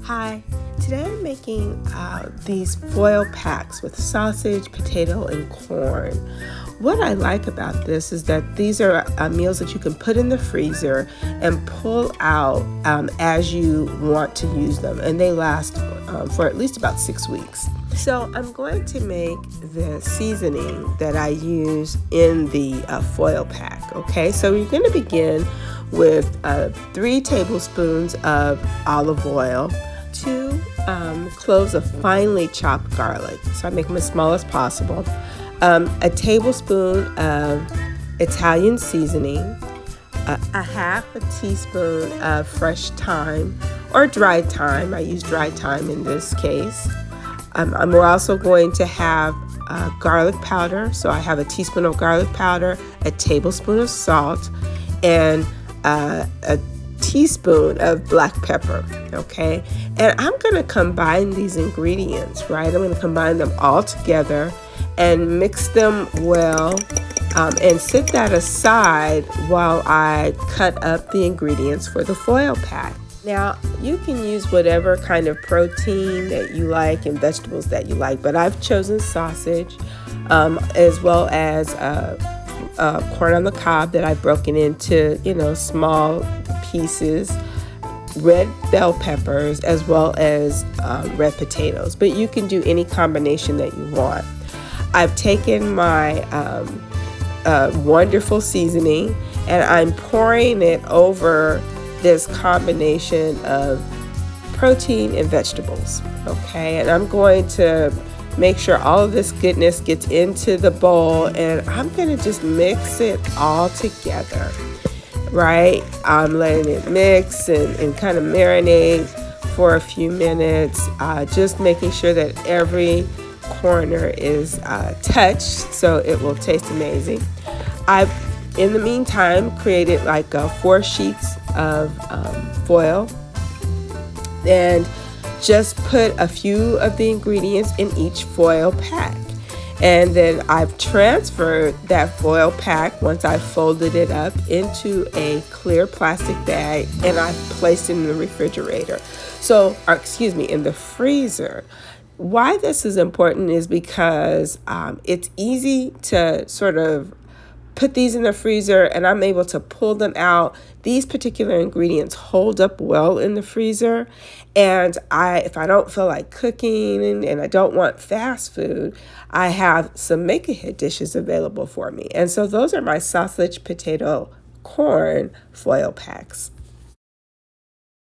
Hi, today I'm making these foil packs with sausage, potato, and corn. What I like about this is that these are meals that you can put in the freezer and pull out as you want to use them, and they last for at least about 6 weeks. So I'm going to make the seasoning that I use in the foil pack. Okay, so you're going to begin with 3 tablespoons of olive oil, 2 cloves of finely chopped garlic, so I make them as small as possible, a tablespoon of Italian seasoning, a half a teaspoon of fresh thyme or dried thyme. I use dried thyme in this case. We're also going to have garlic powder, so I have a teaspoon of garlic powder, a tablespoon of salt, and a teaspoon of black pepper. Okay, and I'm going to combine these ingredients, right? I'm going to combine them all together and mix them well, and set that aside while I cut up the ingredients for the foil pack. Now, you can use whatever kind of protein that you like and vegetables that you like, but I've chosen sausage, as well as corn on the cob that I've broken into, small pieces, red bell peppers, as well as red potatoes. But you can do any combination that you want. I've taken my wonderful seasoning and I'm pouring it over this combination of protein and vegetables. Okay, and I'm going to make sure all of this goodness gets into the bowl, and I'm going to just mix it all together, right? I'm letting it mix and kind of marinate for a few minutes, just making sure that every corner is touched so it will taste amazing. I've, in the meantime, created like 4 sheets of foil and just put a few of the ingredients in each foil pack. And then I've transferred that foil pack, once I folded it up, into a clear plastic bag, and I've placed it in the refrigerator. In the freezer. Why this is important is because it's easy to sort of put these in the freezer and I'm able to pull them out. These particular ingredients hold up well in the freezer, and if I don't feel like cooking and I don't want fast food, I have some make-ahead dishes available for me. And so those are my sausage, potato, corn foil packs.